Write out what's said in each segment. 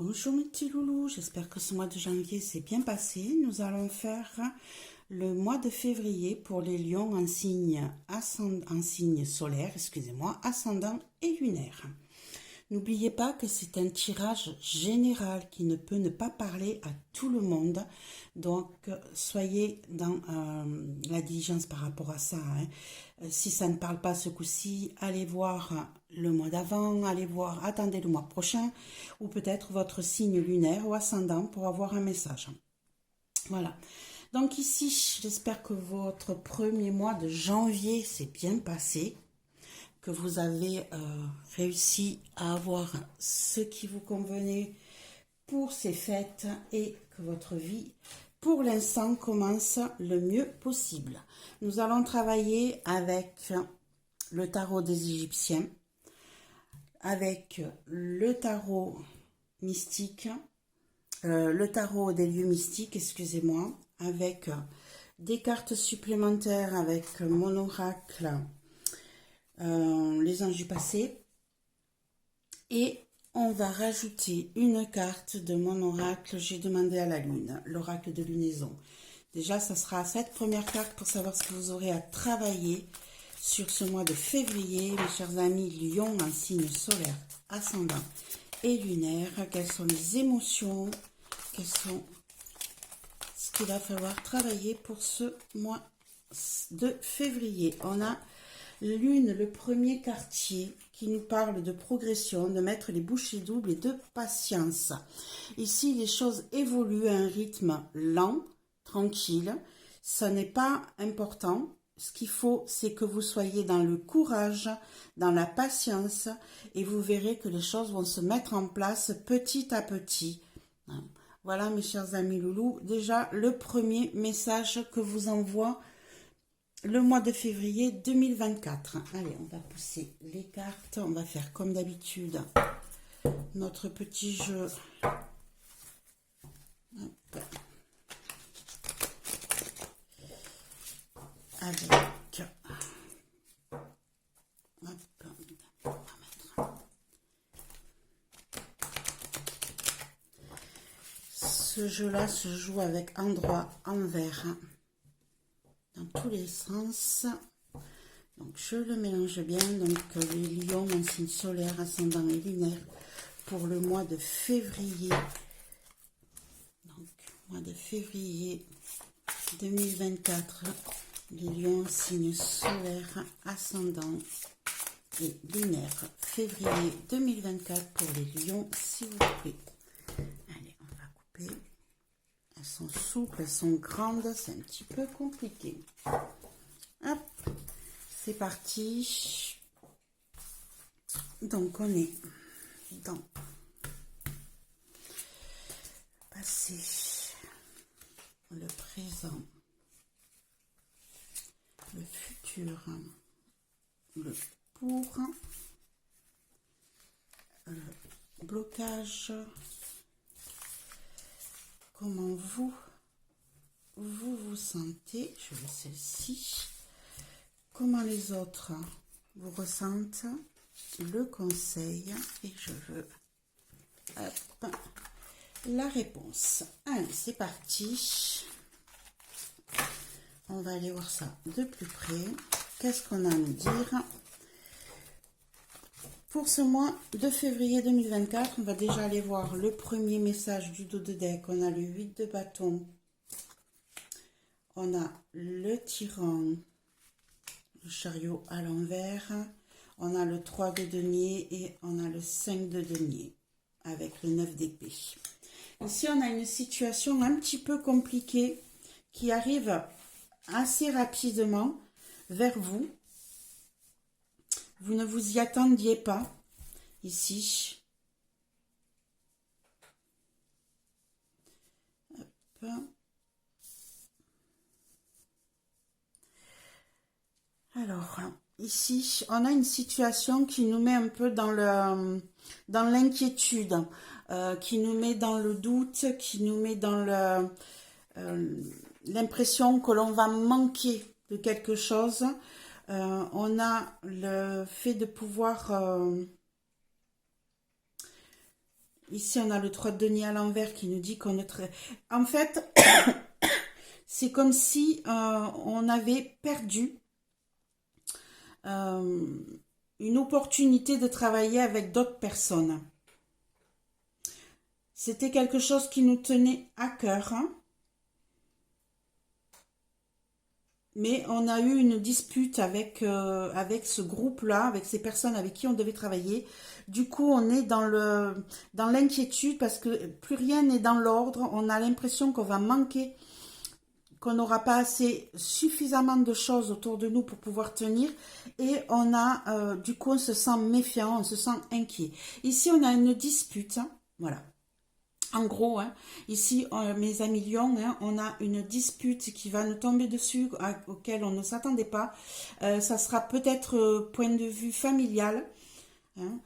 Bonjour mes petits loulous, j'espère que ce mois de janvier s'est bien passé. Nous allons faire le mois de février pour les lions en signe, en signe solaire, ascendant et lunaire. N'oubliez pas que c'est un tirage général qui ne peut ne pas parler à tout le monde. Donc, soyez dans la diligence par rapport à ça. Si ça ne parle pas ce coup-ci, allez voir le mois d'avant, attendez le mois prochain, ou peut-être votre signe lunaire ou ascendant pour avoir un message. Voilà. Donc ici, j'espère que votre premier mois de janvier s'est bien passé, que vous avez réussi à avoir ce qui vous convenait pour ces fêtes et que votre vie, pour l'instant, commence le mieux possible. Nous allons travailler avec le tarot des Égyptiens, avec le tarot mystique, le tarot des lieux mystiques, excusez-moi, avec des cartes supplémentaires, avec mon oracle, les anges du passé, et on va rajouter une carte de mon oracle, j'ai demandé à la lune, l'oracle de lunaison. Déjà, ça sera cette première carte pour savoir ce que vous aurez à travailler sur ce mois de février, mes chers amis lions en signe solaire, ascendant et lunaire. Quelles sont les émotions, quelles sont ce qu'il va falloir travailler pour ce mois de février. On a lune, le premier quartier, qui nous parle de progression, de mettre les bouchées doubles et de patience. Ici, les choses évoluent à un rythme lent, tranquille. Ça n'est pas important. Ce qu'il faut, c'est que vous soyez dans le courage, dans la patience, et vous verrez que les choses vont se mettre en place petit à petit. Voilà, mes chers amis loulous, déjà le premier message que vous envoie le mois de février 2024. Allez, on va pousser les cartes. On va faire comme d'habitude notre petit jeu. Hop. Avec... Hop. On va mettre... Ce jeu-là se joue avec endroit, envers, dans tous les sens. Donc je le mélange bien. Donc les lions en signe solaire, ascendant et lunaire pour le mois de février. Donc mois de février 2024. Les lions en signe solaire, ascendant et lunaire. Février 2024 pour les lions, s'il vous plaît. Allez, on va couper. Elles sont souples, elles sont grandes, c'est un petit peu compliqué. Hop, c'est parti. Donc on est dans passé, le présent, le futur, le pour, le blocage. Comment vous sentez, je veux celle-ci, comment les autres vous ressentent, le conseil, et je veux hop, la réponse. Allez, c'est parti. On va aller voir ça de plus près. Qu'est-ce qu'on a à nous dire pour ce mois de février 2024? On va déjà aller voir le premier message du dos de deck. On a le 8 de bâton. On a le tyran, le chariot à l'envers. On a le 3 de denier et on a le 5 de denier avec le 9 d'épée. Ici, on a une situation un petit peu compliquée qui arrive assez rapidement vers vous. Vous ne vous y attendiez pas, ici. Hop. Alors, ici, on a une situation qui nous met un peu dans l'inquiétude, qui nous met dans le doute, qui nous met dans l'impression que l'on va manquer de quelque chose. On a le fait de pouvoir Ici, on a le 3 de denier à l'envers qui nous dit qu'on ne... En fait, c'est comme si on avait perdu une opportunité de travailler avec d'autres personnes. C'était quelque chose qui nous tenait à cœur, hein. Mais on a eu une dispute avec ce groupe-là, avec ces personnes avec qui on devait travailler. Du coup, on est dans l'inquiétude parce que plus rien n'est dans l'ordre. On a l'impression qu'on va manquer, qu'on n'aura pas assez suffisamment de choses autour de nous pour pouvoir tenir. Et du coup, on se sent méfiant, on se sent inquiet. Ici, on a une dispute, hein, voilà. En gros, hein, ici, mes amis lions, hein, on a une dispute qui va nous tomber dessus, auquel on ne s'attendait pas. Ça sera peut-être point de vue familial. Hein.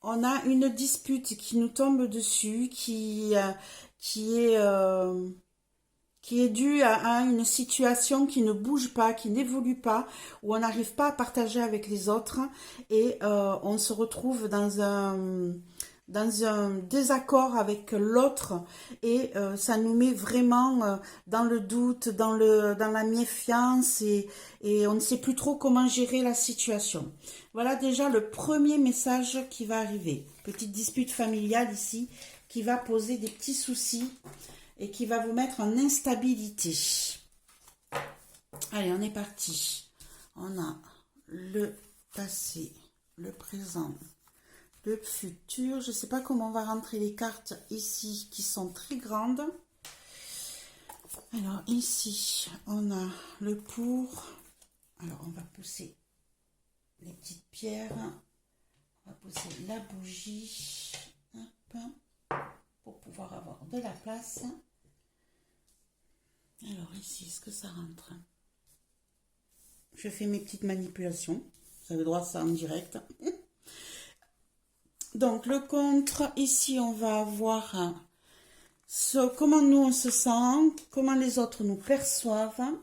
On a une dispute qui nous tombe dessus, qui est due à une situation qui ne bouge pas, qui n'évolue pas, où on n'arrive pas à partager avec les autres et on se retrouve dans un désaccord avec l'autre et ça nous met vraiment dans le doute, dans la méfiance et on ne sait plus trop comment gérer la situation. Voilà déjà le premier message qui va arriver. Petite dispute familiale ici qui va poser des petits soucis et qui va vous mettre en instabilité. Allez, on est parti. On a le passé, le présent, le futur. Je ne sais pas comment on va rentrer les cartes ici qui sont très grandes. Alors ici, on a le pour. Alors on va pousser les petites pierres. On va pousser la bougie. Hop, pour pouvoir avoir de la place. Alors ici, est-ce que ça rentre? Je fais mes petites manipulations. Vous avez le droit à ça en direct. Donc le contre, ici on va avoir comment nous on se sent, comment les autres nous perçoivent.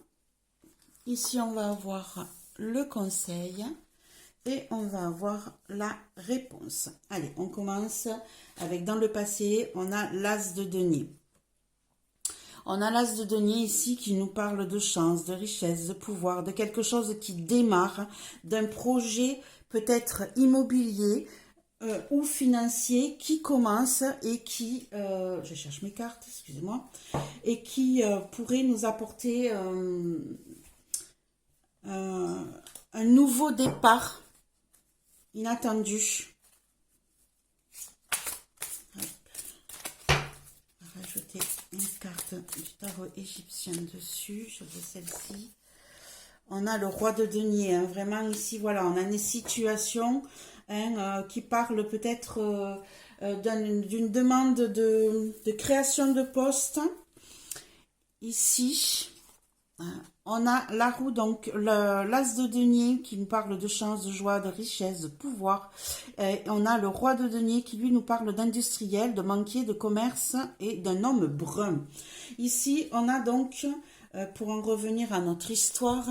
Ici on va avoir le conseil et on va avoir la réponse. Allez, on commence avec dans le passé, on a l'as de denier. On a l'as de denier ici qui nous parle de chance, de richesse, de pouvoir, de quelque chose qui démarre, d'un projet peut-être immobilier ou financier qui commence et qui, je cherche mes cartes, excusez-moi, et qui pourrait nous apporter un nouveau départ inattendu. Rajouter une carte du tarot égyptien dessus. Je veux celle-ci. On a le roi de denier. Hein. Vraiment ici, voilà, on a une situation qui parle peut-être d'une demande de création de poste. Ici, on a la roue, donc l'as de denier qui nous parle de chance, de joie, de richesse, de pouvoir. On a le roi de denier qui lui nous parle d'industriel, de banquier, de commerce et d'un homme brun. Ici, on a donc, pour en revenir à notre histoire,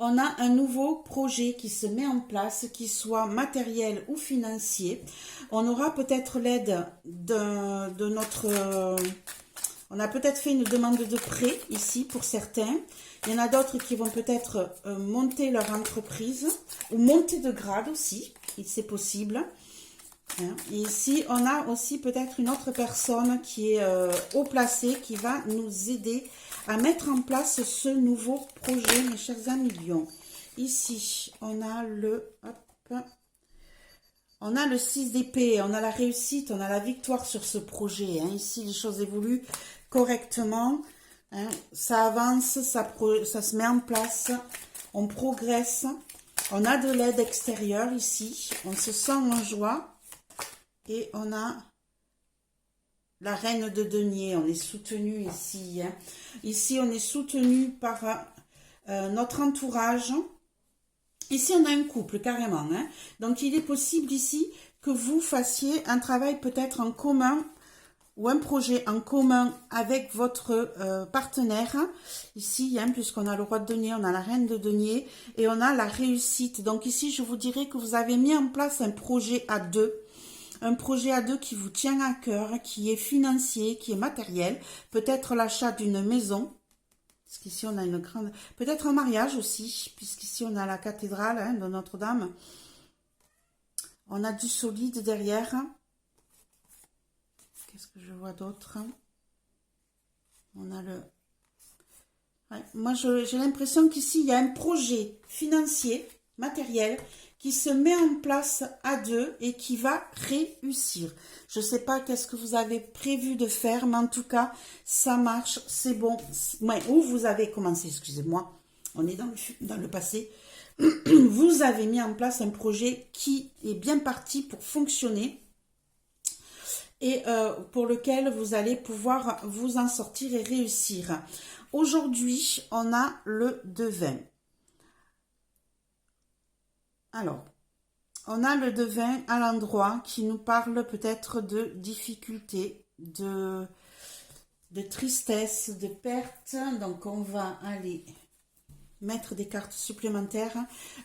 on a un nouveau projet qui se met en place, qu'il soit matériel ou financier. On aura peut-être l'aide de notre... on a peut-être fait une demande de prêt ici pour certains. Il y en a d'autres qui vont peut-être monter leur entreprise ou monter de grade aussi, c'est possible. Et ici, on a aussi peut-être une autre personne qui est haut placée, qui va nous aider à mettre en place ce nouveau projet, mes chers amis lions. Ici, on a on a le 6 d'épée, on a la réussite, on a la victoire sur ce projet. Hein. Ici, les choses évoluent correctement. Hein. Ça avance, ça se met en place, on progresse. On a de l'aide extérieure ici, on se sent en joie. Et on a la reine de denier, on est soutenu ici. Hein. Ici, on est soutenu par notre entourage. Ici, on a un couple, carrément. Hein. Donc, il est possible ici que vous fassiez un travail peut-être en commun ou un projet en commun avec votre partenaire. Ici, hein, puisqu'on a le roi de denier, on a la reine de denier et on a la réussite. Donc ici, je vous dirais que vous avez mis en place un projet à deux. Un projet à deux qui vous tient à cœur, qui est financier, qui est matériel. Peut-être l'achat d'une maison. Parce qu'ici, on a une grande... Peut-être un mariage aussi, puisqu'ici, on a la cathédrale hein, de Notre-Dame. On a du solide derrière. Qu'est-ce que je vois d'autre? On a le... Ouais, moi, j'ai l'impression qu'ici, il y a un projet financier, matériel, qui se met en place à deux et qui va réussir. Je ne sais pas qu'est-ce que vous avez prévu de faire, mais en tout cas, ça marche, c'est bon. Ouais, où vous avez commencé, excusez-moi, on est dans le passé. Vous avez mis en place un projet qui est bien parti pour fonctionner et pour lequel vous allez pouvoir vous en sortir et réussir. Aujourd'hui, on a le devin. Alors, on a le devin à l'endroit qui nous parle peut-être de difficultés, de tristesse, de perte. Donc, on va aller mettre des cartes supplémentaires.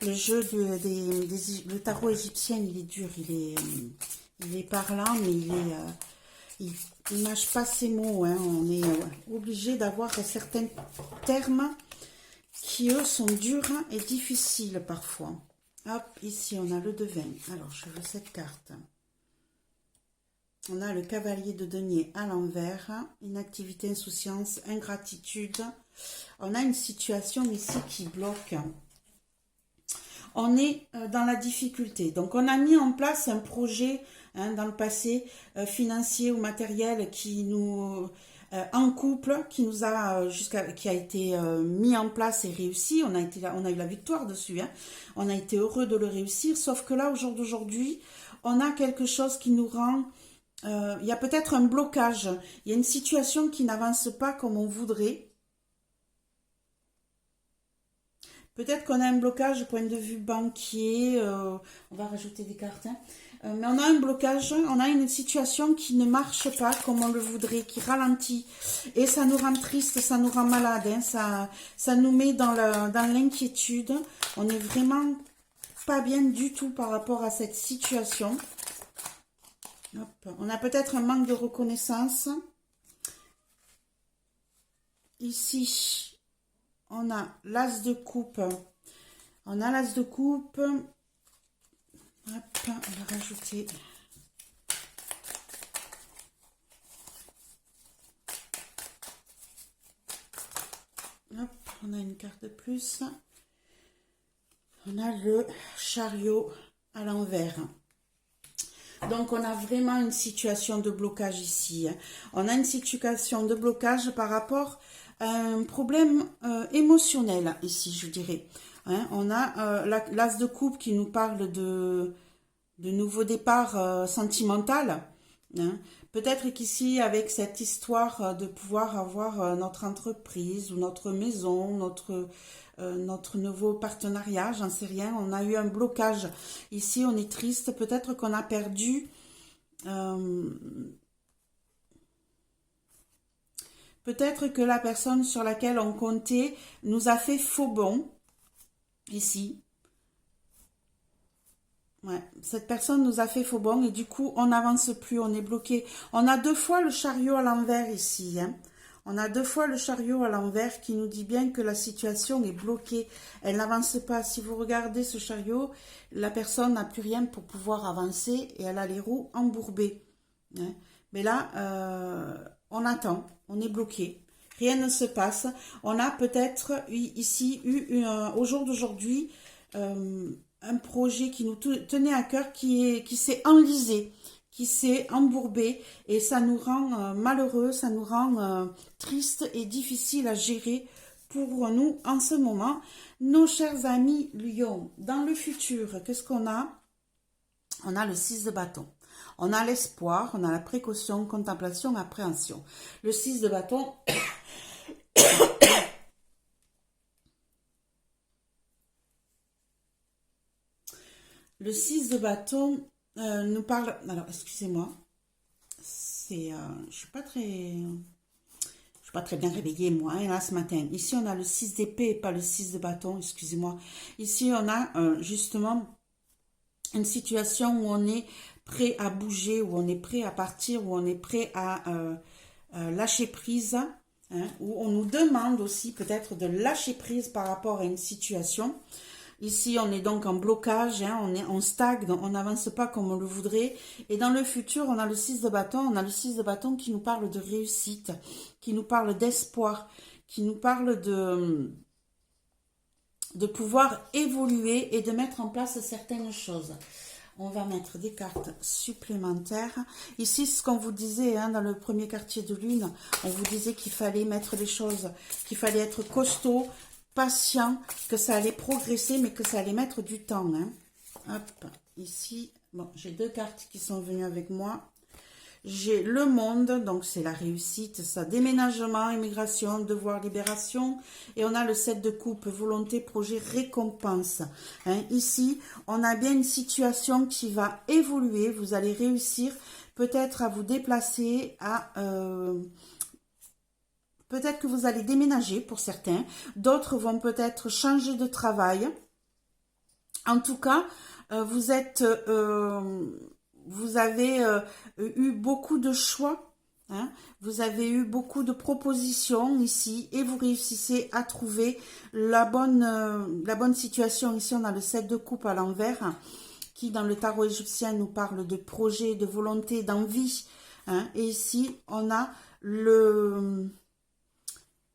Le jeu le tarot égyptien, il est dur, il est parlant, mais il mâche pas ses mots. Hein. On est obligé d'avoir certains termes qui, eux, sont durs et difficiles parfois. Hop, ici, on a le devin. Alors, je veux cette carte. On a le cavalier de denier à l'envers. Inactivité, insouciance, ingratitude. On a une situation ici qui bloque. On est dans la difficulté. Donc, on a mis en place un projet hein, dans le passé, financier ou matériel, qui nous... en couple, qui nous a qui a été mis en place et réussi. On a eu la victoire dessus. Hein. On a été heureux de le réussir. Sauf que là, au jour d'aujourd'hui, on a quelque chose qui nous rend... il y a peut-être un blocage. Il y a une situation qui n'avance pas comme on voudrait. Peut-être qu'on a un blocage du point de vue banquier. On va rajouter des cartes. Hein. Mais on a un blocage, on a une situation qui ne marche pas comme on le voudrait, qui ralentit. Et ça nous rend triste, ça nous rend malade. Hein. Ça nous met dans l'inquiétude. On n'est vraiment pas bien du tout par rapport à cette situation. Hop. On a peut-être un manque de reconnaissance. Ici, on a l'as de coupe. On a l'as de coupe. Hop, on va rajouter. Hop, on a une carte de plus. On a le chariot à l'envers. Donc, on a vraiment une situation de blocage ici. On a une situation de blocage par rapport à un problème émotionnel ici, je dirais. Hein, on a l'as de coupe qui nous parle de nouveau départ sentimental. Hein. Peut-être qu'ici, avec cette histoire de pouvoir avoir notre entreprise ou notre maison, notre nouveau partenariat, j'en sais rien, on a eu un blocage. Ici, on est triste, peut-être qu'on a perdu... peut-être que la personne sur laquelle on comptait nous a fait faux bond, ici. Ouais, cette personne nous a fait faux bond et du coup, on n'avance plus, on est bloqué. On a deux fois le chariot à l'envers ici. Hein. On a deux fois le chariot à l'envers qui nous dit bien que la situation est bloquée. Elle n'avance pas. Si vous regardez ce chariot, la personne n'a plus rien pour pouvoir avancer et elle a les roues embourbées. Hein. Mais là, on attend, on est bloqué. Rien ne se passe. On a peut-être ici eu, au jour d'aujourd'hui, un projet qui nous tenait à cœur qui s'est enlisé, qui s'est embourbé et ça nous rend malheureux, ça nous rend triste et difficile à gérer pour nous en ce moment. Nos chers amis Lion, dans le futur, qu'est-ce qu'on a? On a le 6 de bâton. On a l'espoir, on a la précaution, contemplation, appréhension. Le 6 de bâton... Le 6 de bâton nous parle... Alors, excusez-moi. je suis pas très bien réveillée, moi, hein, là, ce matin. Ici, on a le 6 d'épée et pas le 6 de bâton, excusez-moi. Ici, on a justement une situation où on est prêt à bouger, où on est prêt à partir, où on est prêt à lâcher prise, hein, où on nous demande aussi peut-être de lâcher prise par rapport à une situation. Ici, on est donc en blocage, hein, on stagne, on n'avance pas comme on le voudrait. Et dans le futur, on a le 6 de bâton, qui nous parle de réussite, qui nous parle d'espoir, qui nous parle de pouvoir évoluer et de mettre en place certaines choses. On va mettre des cartes supplémentaires. Ici, ce qu'on vous disait hein, dans le premier quartier de lune, on vous disait qu'il fallait mettre les choses, qu'il fallait être costaud, patient, que ça allait progresser, mais que ça allait mettre du temps. Hein. Hop, ici, bon, j'ai 2 cartes qui sont venues avec moi. J'ai le monde, donc c'est la réussite, ça, déménagement, immigration, devoir, libération. Et on a le 7 de coupe, volonté, projet, récompense. Hein, ici, on a bien une situation qui va évoluer. Vous allez réussir peut-être à vous déplacer, peut-être que vous allez déménager pour certains. D'autres vont peut-être changer de travail. En tout cas, vous avez eu beaucoup de choix, hein, vous avez eu beaucoup de propositions ici et vous réussissez à trouver la bonne situation. Ici, on a le 7 de coupe à l'envers qui, dans le tarot égyptien, nous parle de projet, de volonté, d'envie. Hein, et ici, on a le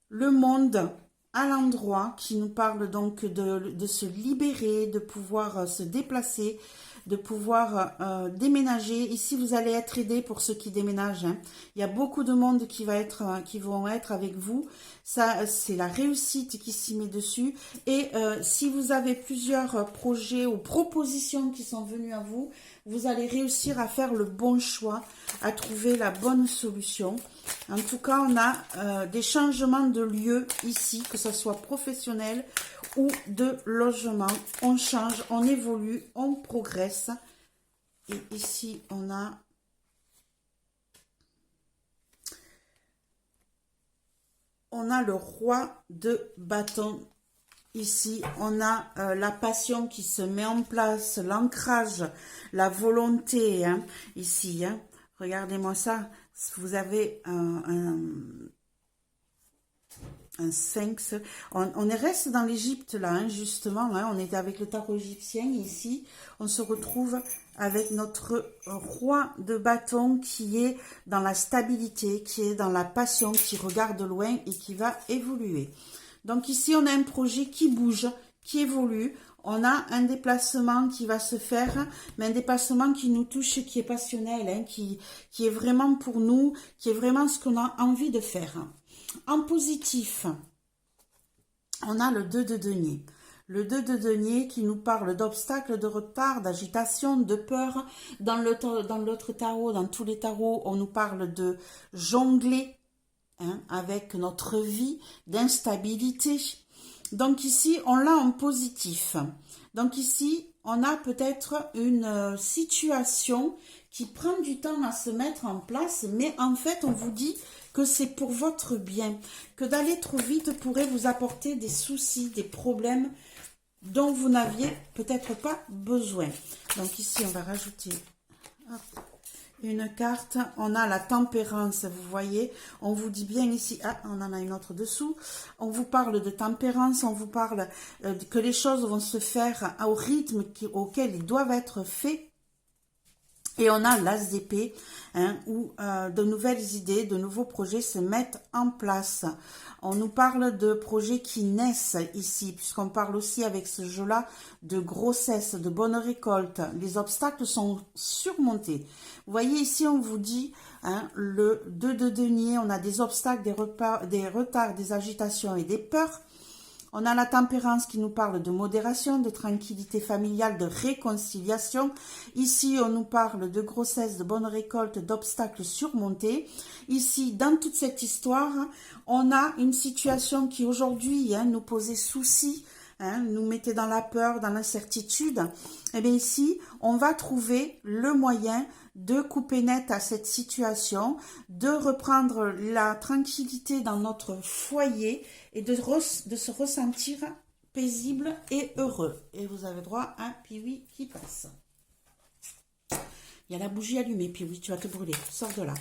monde à l'endroit qui nous parle donc de se libérer, de pouvoir se déplacer, de pouvoir déménager. Ici, vous allez être aidé pour ceux qui déménagent. Hein. Il y a beaucoup de monde qui vont être avec vous. Ça, c'est la réussite qui s'y met dessus. Et si vous avez plusieurs projets ou propositions qui sont venues à vous, vous allez réussir à faire le bon choix, à trouver la bonne solution. En tout cas, on a des changements de lieu ici, que ce soit professionnel ou de logement. On change, on évolue, on progresse. Et ici, on a le roi de bâton. Ici, on a la passion qui se met en place, l'ancrage, la volonté. Hein, ici, hein. Regardez-moi ça. Vous avez un sphinx. On reste dans l'Égypte là, hein, justement. Hein, on était avec le tarot égyptien. Ici, on se retrouve avec notre roi de bâton qui est dans la stabilité, qui est dans la passion, qui regarde loin et qui va évoluer. Donc ici, on a un projet qui bouge, qui évolue. On a un déplacement qui va se faire, mais un déplacement qui nous touche, qui est passionnel, hein, qui est vraiment pour nous, qui est vraiment ce qu'on a envie de faire. En positif, on a le 2 de denier. Le 2 de denier qui nous parle d'obstacles, de retard, d'agitation, de peur. Dans l'autre tarot, dans tous les tarots, on nous parle de jongler, hein, avec notre vie, d'instabilité. Donc ici, on l'a en positif. Donc ici, on a peut-être une situation qui prend du temps à se mettre en place, mais en fait, on vous dit que c'est pour votre bien, que d'aller trop vite pourrait vous apporter des soucis, des problèmes dont vous n'aviez peut-être pas besoin. Donc ici, on va rajouter une carte. On a la tempérance, vous voyez. On vous dit bien ici, on en a une autre dessous. On vous parle de tempérance, on vous parle que les choses vont se faire au rythme auquel ils doivent être faits. Et on a l'as d'épée, hein, où de nouvelles idées, de nouveaux projets se mettent en place. On nous parle de projets qui naissent ici, puisqu'on parle aussi avec ce jeu-là de grossesse, de bonne récolte. Les obstacles sont surmontés. Vous voyez ici, on vous dit, hein, le 2 de denier, on a des obstacles, des retards, des agitations et des peurs. On a la tempérance qui nous parle de modération, de tranquillité familiale, de réconciliation. Ici, on nous parle de grossesse, de bonne récolte, d'obstacles surmontés. Ici, dans toute cette histoire, on a une situation qui aujourd'hui, hein, nous posait souci, hein, nous mettait dans la peur, dans l'incertitude, et bien ici, on va trouver le moyen de couper net à cette situation, de reprendre la tranquillité dans notre foyer et de se ressentir paisible et heureux. Et vous avez droit à un Piwi qui passe. Il y a la bougie allumée, Piwi, tu vas te brûler. Sors de là.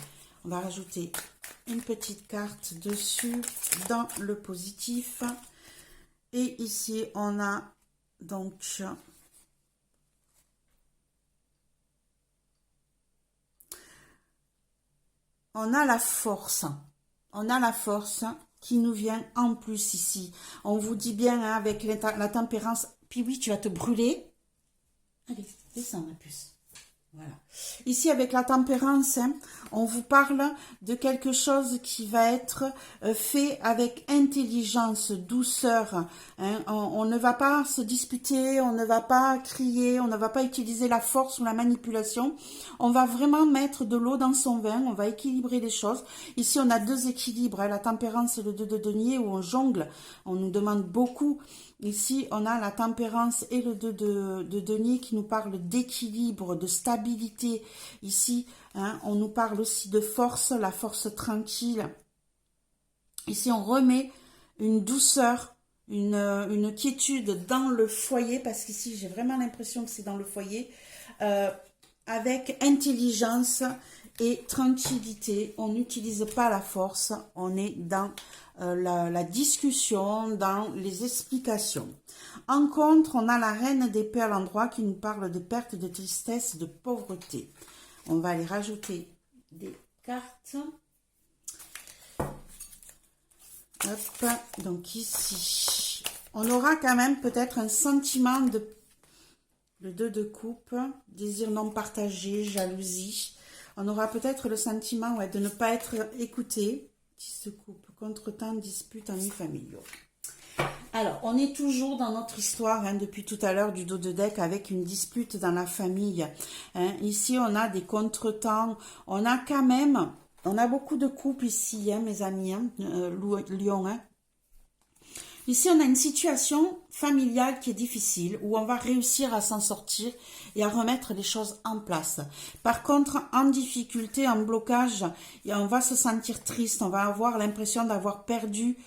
On va rajouter une petite carte dessus dans le positif. Et ici, on a donc on a la force. On a la force qui nous vient en plus ici. On vous dit bien, hein, avec la tempérance. Puis oui, tu vas te brûler. Allez, descends ma puce. Voilà. Ici, avec la tempérance, hein, on vous parle de quelque chose qui va être fait avec intelligence, douceur. Hein. On ne va pas se disputer, on ne va pas crier, on ne va pas utiliser la force ou la manipulation. On va vraiment mettre de l'eau dans son vin, on va équilibrer les choses. Ici, on a deux équilibres, hein, la tempérance et le 2 de denier, où on jongle, on nous demande beaucoup. Ici, on a la tempérance et le 2 de denier qui nous parle d'équilibre, de stabilité. Ici, hein, on nous parle aussi de force, la force tranquille. Ici, on remet une douceur, une quiétude dans le foyer, parce qu'ici, j'ai vraiment l'impression que c'est dans le foyer, avec intelligence et tranquillité. On n'utilise pas la force, on est dans la discussion, dans les explications. En contre, on a la reine d'épée à l'endroit qui nous parle de perte, de tristesse, de pauvreté. On va aller rajouter des cartes. Hop, donc ici, on aura quand même peut-être un sentiment de le 2 de coupe, désir non partagé, jalousie. On aura peut-être le sentiment, ouais, de ne pas être écouté. 10 de coupe, contretemps, dispute, ennuis familiaux. Alors, on est toujours dans notre histoire, hein, depuis tout à l'heure, du dos de deck, avec une dispute dans la famille. Hein. Ici, on a des contretemps. On a quand même, on a beaucoup de couples ici, hein, mes amis, hein, Lion. Hein. Ici, on a une situation familiale qui est difficile, où on va réussir à s'en sortir et à remettre les choses en place. Par contre, en difficulté, en blocage, on va se sentir triste, on va avoir l'impression d'avoir perdu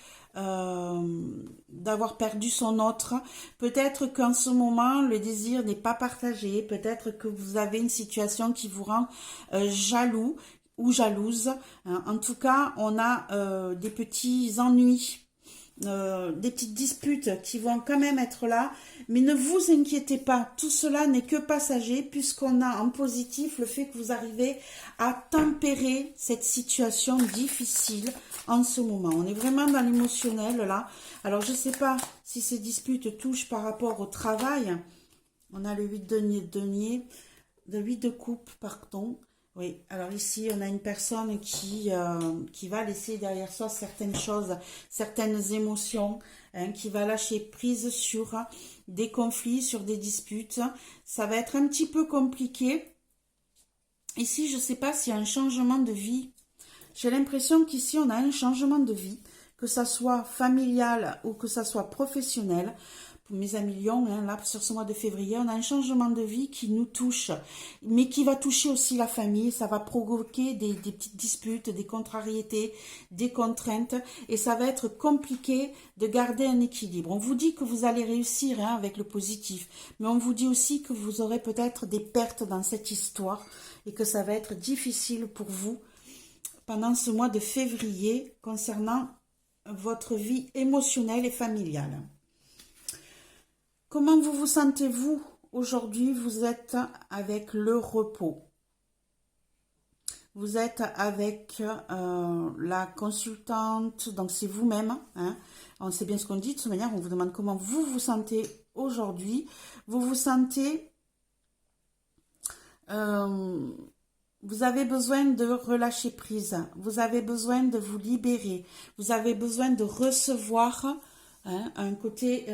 son autre. Peut-être qu'en ce moment, le désir n'est pas partagé. Peut-être que vous avez une situation qui vous rend jaloux ou jalouse. En tout cas, on a des petits ennuis. Des petites disputes qui vont quand même être là, mais ne vous inquiétez pas, tout cela n'est que passager, puisqu'on a en positif le fait que vous arrivez à tempérer cette situation difficile en ce moment. On est vraiment dans l'émotionnel là. Alors je ne sais pas si ces disputes touchent par rapport au travail. On a le 8 de 8 de coupe, pardon. Oui, alors ici, on a une personne qui va laisser derrière soi certaines choses, certaines émotions, hein, qui va lâcher prise sur des conflits, sur des disputes. Ça va être un petit peu compliqué. Ici, je ne sais pas s'il y a un changement de vie. J'ai l'impression qu'ici, on a un changement de vie, que ça soit familial ou que ça soit professionnel. Pour mes amis Lion, hein, là, sur ce mois de février, on a un changement de vie qui nous touche, mais qui va toucher aussi la famille. Ça va provoquer des petites disputes, des contrariétés, des contraintes, et ça va être compliqué de garder un équilibre. On vous dit que vous allez réussir, hein, avec le positif, mais on vous dit aussi que vous aurez peut-être des pertes dans cette histoire et que ça va être difficile pour vous pendant ce mois de février concernant votre vie émotionnelle et familiale. Comment vous sentez-vous aujourd'hui? Vous êtes avec le repos. Vous êtes avec la consultante, donc c'est vous-même. Hein. On sait bien ce qu'on dit, de toute manière, on vous demande comment vous vous sentez aujourd'hui. Vous vous sentez... vous avez besoin de relâcher prise. Vous avez besoin de vous libérer. Vous avez besoin de recevoir, hein, un côté...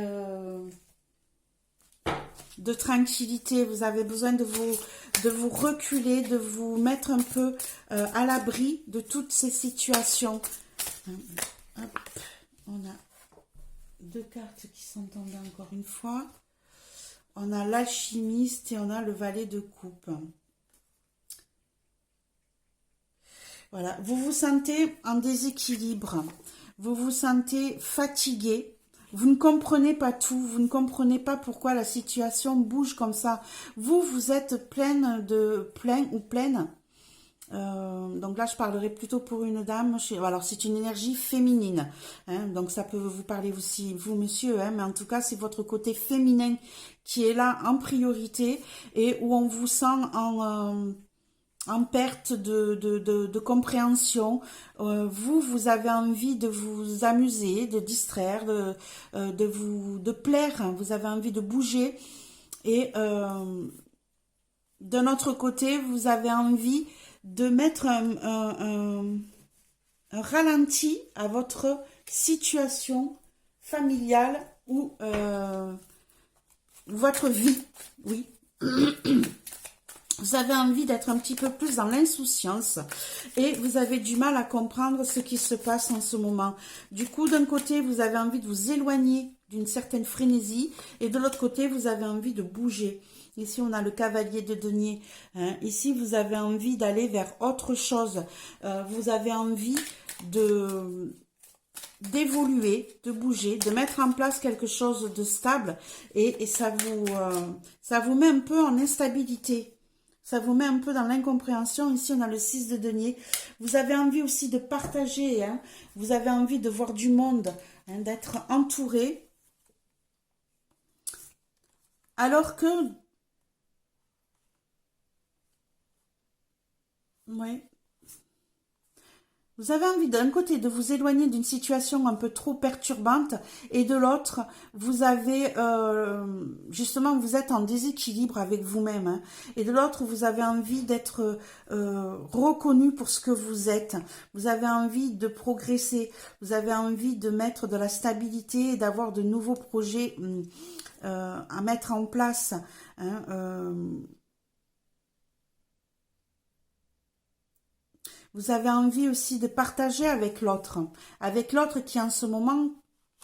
de tranquillité, vous avez besoin de vous reculer, de vous mettre un peu à l'abri de toutes ces situations. Hop, on a deux cartes qui sont tombées encore une fois. On a l'alchimiste et on a le valet de coupe. Voilà, vous vous sentez en déséquilibre, vous vous sentez fatigué, vous ne comprenez pas tout, vous ne comprenez pas pourquoi la situation bouge comme ça. Vous, vous êtes pleine. Donc là, je parlerai plutôt pour une dame. Alors, c'est une énergie féminine. Hein, donc, ça peut vous parler aussi, vous, monsieur. Hein, mais en tout cas, c'est votre côté féminin qui est là en priorité et où on vous sent en perte de compréhension. Vous avez envie de vous amuser, de distraire, de plaire. Vous avez envie de bouger. Et d'un autre côté, vous avez envie de mettre un ralenti à votre situation familiale ou votre vie. Oui. Vous avez envie d'être un petit peu plus dans l'insouciance et vous avez du mal à comprendre ce qui se passe en ce moment. Du coup, d'un côté, vous avez envie de vous éloigner d'une certaine frénésie et de l'autre côté, vous avez envie de bouger. Ici, on a le cavalier de denier. Hein. Ici, vous avez envie d'aller vers autre chose. Vous avez envie d'évoluer, de bouger, de mettre en place quelque chose de stable et ça vous met un peu en instabilité. Ça vous met un peu dans l'incompréhension. Ici, on a le 6 de denier. Vous avez envie aussi de partager. Hein. Vous avez envie de voir du monde, hein, d'être entouré. Alors que... Oui. Vous avez envie d'un côté de vous éloigner d'une situation un peu trop perturbante et de l'autre, vous avez justement, vous êtes en déséquilibre avec vous-même. Hein, et de l'autre, vous avez envie d'être reconnu pour ce que vous êtes. Vous avez envie de progresser. Vous avez envie de mettre de la stabilité et d'avoir de nouveaux projets à mettre en place. Hein, vous avez envie aussi de partager avec l'autre qui en ce moment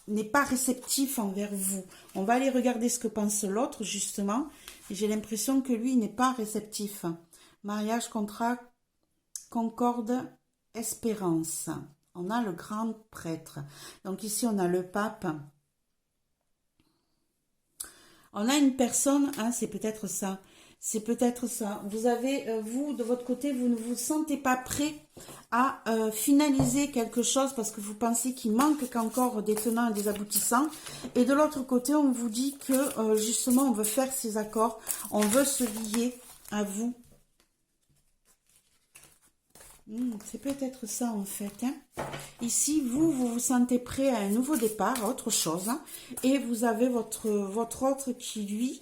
n'est pas réceptif envers vous. On va aller regarder ce que pense l'autre justement. Et j'ai l'impression que lui n'est pas réceptif. Mariage, contrat, concorde, espérance. On a le grand prêtre. Donc ici on a le pape. On a une personne, hein, c'est peut-être ça. C'est peut-être ça. Vous avez, vous, de votre côté, vous ne vous sentez pas prêt à finaliser quelque chose parce que vous pensez qu'il manque qu'encore des tenants et des aboutissants. Et de l'autre côté, on vous dit que, justement, on veut faire ces accords. On veut se lier à vous. C'est peut-être ça, en fait. Hein. Ici, vous vous sentez prêt à un nouveau départ, à autre chose. Hein, et vous avez votre autre qui, lui...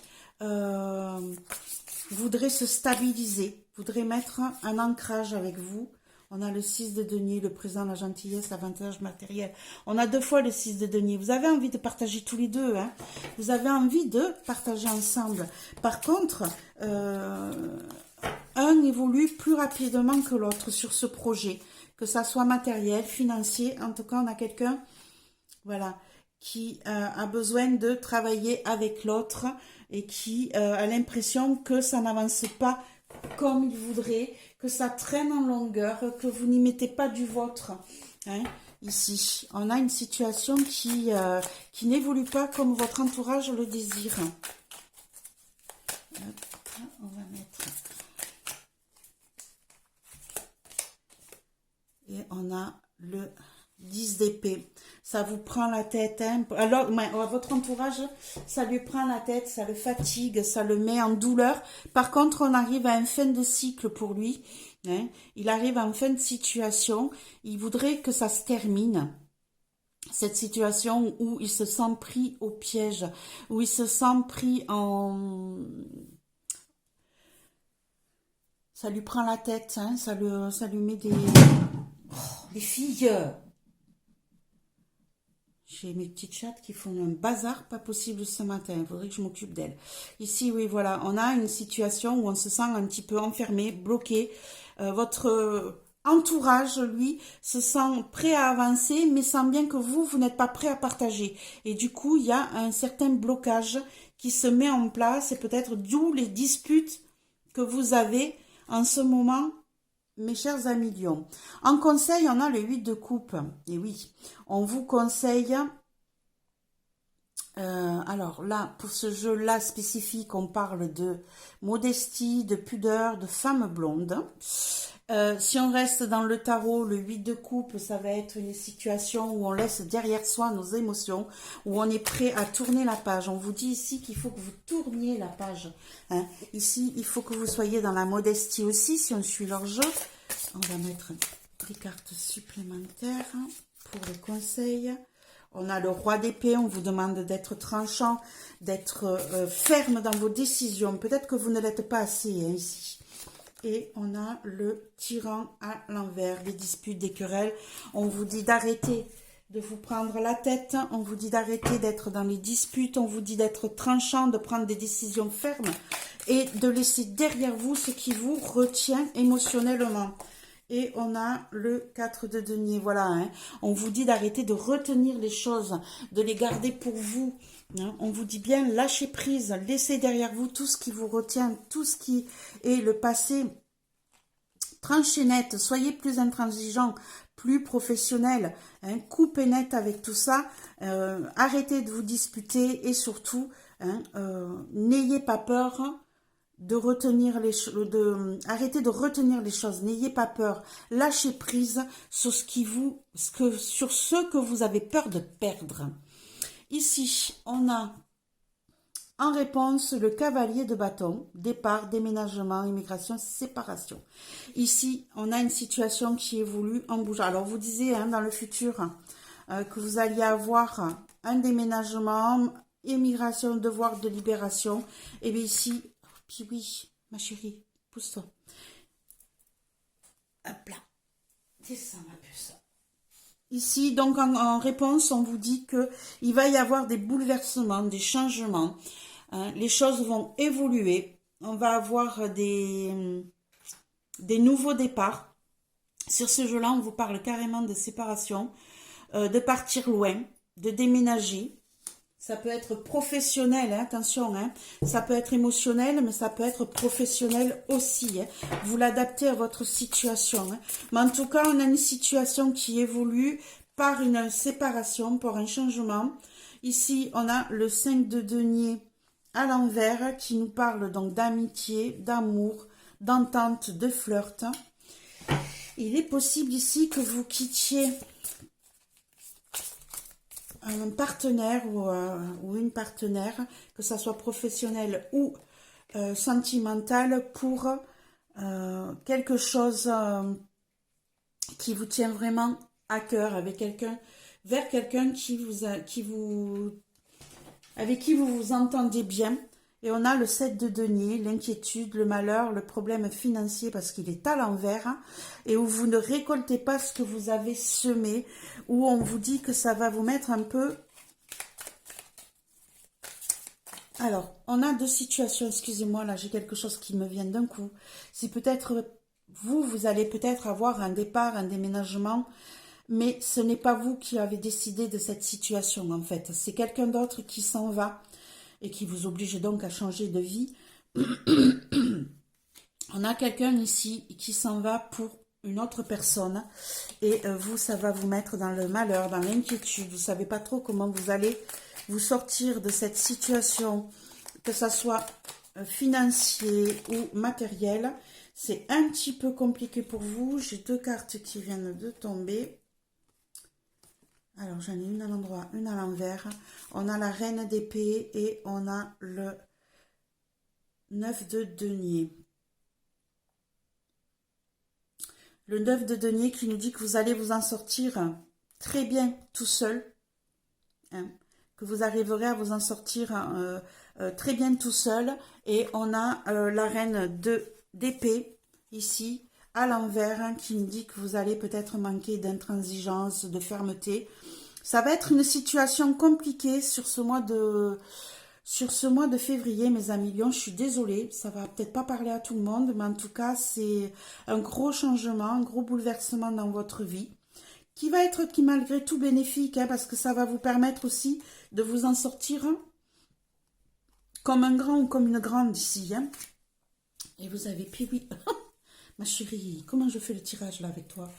voudrait se stabiliser, voudrait mettre un ancrage avec vous. On a le 6 de denier, le présent, la gentillesse, l'avantage matériel. On a deux fois le 6 de denier. Vous avez envie de partager tous les deux. Hein. Vous avez envie de partager ensemble. Par contre, un évolue plus rapidement que l'autre sur ce projet. Que ça soit matériel, financier. En tout cas, on a quelqu'un, voilà, qui a besoin de travailler avec l'autre et qui a l'impression que ça n'avance pas comme il voudrait, que ça traîne en longueur, que vous n'y mettez pas du vôtre. Hein. Ici, on a une situation qui n'évolue pas comme votre entourage le désire. Hop, on va mettre... Et on a le 10 d'épée. Ça vous prend la tête. Hein. Alors, votre entourage, ça lui prend la tête, ça le fatigue, ça le met en douleur. Par contre, on arrive à une fin de cycle pour lui. Hein. Il arrive en fin de situation. Il voudrait que ça se termine. Cette situation où il se sent pris au piège, où il se sent pris en... Ça lui prend la tête, hein. Ça lui met des... Oh, les filles! J'ai mes petites chattes qui font un bazar pas possible ce matin. Il faudrait que je m'occupe d'elles. Ici, oui, voilà. On a une situation où on se sent un petit peu enfermé, bloqué. Votre entourage, lui, se sent prêt à avancer, mais sent bien que vous n'êtes pas prêt à partager. Et du coup, il y a un certain blocage qui se met en place, et peut-être d'où les disputes que vous avez en ce moment, mes chers amis Lion. En conseil, on a le 8 de coupe. Et oui, on vous conseille... alors là, pour ce jeu-là spécifique, on parle de modestie, de pudeur, de femme blonde. Si on reste dans le tarot, le 8 de coupe, ça va être une situation où on laisse derrière soi nos émotions, où on est prêt à tourner la page. On vous dit ici qu'il faut que vous tourniez la page. Hein. Ici, il faut que vous soyez dans la modestie aussi, si on suit leur jeu. On va mettre des cartes supplémentaires pour le conseil. On a le roi d'épée, on vous demande d'être tranchant, d'être ferme dans vos décisions. Peut-être que vous ne l'êtes pas assez hein, ici. Et on a le tyran à l'envers, des disputes, des querelles. On vous dit d'arrêter de vous prendre la tête. On vous dit d'arrêter d'être dans les disputes. On vous dit d'être tranchant, de prendre des décisions fermes et de laisser derrière vous ce qui vous retient émotionnellement. Et on a le 4 de denier, voilà, hein. On vous dit d'arrêter de retenir les choses, de les garder pour vous. Hein. On vous dit bien, lâchez prise, laissez derrière vous tout ce qui vous retient, tout ce qui est le passé. Tranchez net, soyez plus intransigeant, plus professionnel, hein. Coupez net avec tout ça, arrêtez de vous disputer et surtout, hein, n'ayez pas peur de retenir les choses, arrêtez de retenir les choses, n'ayez pas peur, lâchez prise sur sur ce que vous avez peur de perdre. Ici, on a en réponse le cavalier de bâton, départ, déménagement, immigration, séparation. Ici, on a une situation qui évolue en bougeant. Alors, vous disiez hein, dans le futur que vous alliez avoir un déménagement, immigration, devoir de libération. Et bien ici, puis oui, ma chérie, pousse-toi. Hop là. C'est ça, ma puce. Ici, donc, en réponse, on vous dit qu'il va y avoir des bouleversements, des changements. Hein, les choses vont évoluer. On va avoir des nouveaux départs. Sur ce jeu-là, on vous parle carrément de séparation, de partir loin, de déménager. Ça peut être professionnel, hein, attention, hein. Ça peut être émotionnel, mais ça peut être professionnel aussi. Hein. Vous l'adaptez à votre situation. Hein. Mais en tout cas, on a une situation qui évolue par une séparation, par un changement. Ici, on a le 5 de denier à l'envers qui nous parle donc d'amitié, d'amour, d'entente, de flirt. Il est possible ici que vous quittiez un partenaire ou une partenaire, que ça soit professionnel ou sentimental, pour quelque chose qui vous tient vraiment à cœur, avec quelqu'un, vers quelqu'un avec qui vous vous entendez bien. Et on a le 7 de denier, l'inquiétude, le malheur, le problème financier parce qu'il est à l'envers, hein, et où vous ne récoltez pas ce que vous avez semé, où on vous dit que ça va vous mettre un peu... Alors, on a deux situations, excusez-moi, là j'ai quelque chose qui me vient d'un coup. C'est peut-être, vous allez peut-être avoir un départ, un déménagement, mais ce n'est pas vous qui avez décidé de cette situation en fait. C'est quelqu'un d'autre qui s'en va et qui vous oblige donc à changer de vie. On a quelqu'un ici qui s'en va pour une autre personne et vous, ça va vous mettre dans le malheur, dans l'inquiétude. Vous ne savez pas trop comment vous allez vous sortir de cette situation, que ça soit financier ou matériel. C'est un petit peu compliqué pour vous. J'ai deux cartes qui viennent de tomber. Alors, j'en ai une à l'endroit, une à l'envers. On a la reine d'épée et on a le 9 de denier. Le 9 de denier qui nous dit que vous allez vous en sortir très bien tout seul. Hein, que vous arriverez à vous en sortir très bien tout seul. Et on a la reine d'épée ici à l'envers, hein, qui nous dit que vous allez peut-être manquer d'intransigeance, de fermeté. Ça va être une situation compliquée sur ce mois Sur ce mois de février, mes amis Lions, je suis désolée, ça va peut-être pas parler à tout le monde, mais en tout cas, c'est un gros changement, un gros bouleversement dans votre vie, qui malgré tout bénéfique, hein, parce que ça va vous permettre aussi de vous en sortir comme un grand ou comme une grande ici. Hein. Et vous avez Piwi. Ma chérie, comment je fais le tirage là avec toi?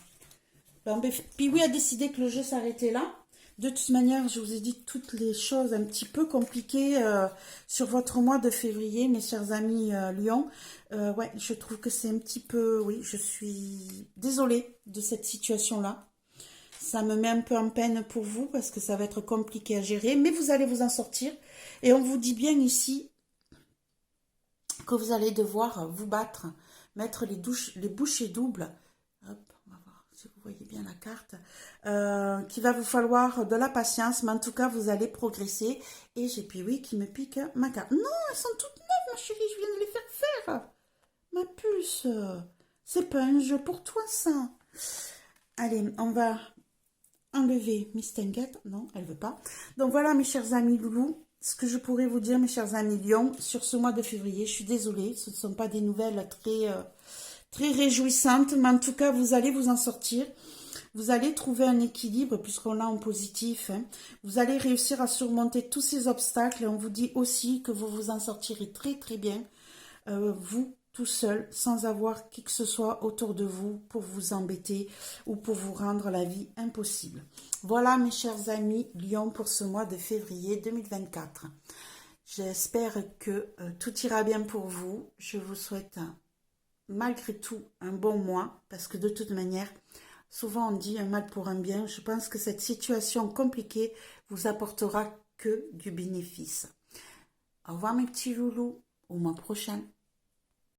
Ben, Piwi a décidé que le jeu s'arrêtait là. De toute manière, je vous ai dit toutes les choses un petit peu compliquées sur votre mois de février, mes chers amis Lions. Ouais, je trouve que c'est un petit peu... Oui, je suis désolée de cette situation-là. Ça me met un peu en peine pour vous parce que ça va être compliqué à gérer, mais vous allez vous en sortir. Et on vous dit bien ici que vous allez devoir vous battre, mettre les bouchées doubles. Hop, on va voir si vous voyez bien la carte. Qu'il va vous falloir de la patience, mais en tout cas, vous allez progresser. Et j'ai Piwi qui me pique ma carte. Non, elles sont toutes neuves, ma chérie, je viens de les faire faire. Ma puce, c'est pas un jeu pour toi, ça. Allez, on va enlever Miss Tinguette. Non, elle veut pas. Donc voilà, mes chers amis loulous, ce que je pourrais vous dire, mes chers amis Lions, sur ce mois de février. Je suis désolée, ce ne sont pas des nouvelles très réjouissantes, mais en tout cas, vous allez vous en sortir. Vous allez trouver un équilibre, puisqu'on l'a en positif. Hein. Vous allez réussir à surmonter tous ces obstacles. Et on vous dit aussi que vous vous en sortirez très très bien, vous tout seul, sans avoir qui que ce soit autour de vous pour vous embêter ou pour vous rendre la vie impossible. Voilà mes chers amis Lions pour ce mois de février 2024. J'espère que tout ira bien pour vous. Je vous souhaite malgré tout un bon mois parce que de toute manière, souvent on dit un mal pour un bien. Je pense que cette situation compliquée vous apportera que du bénéfice. Au revoir mes petits loulous, au mois prochain.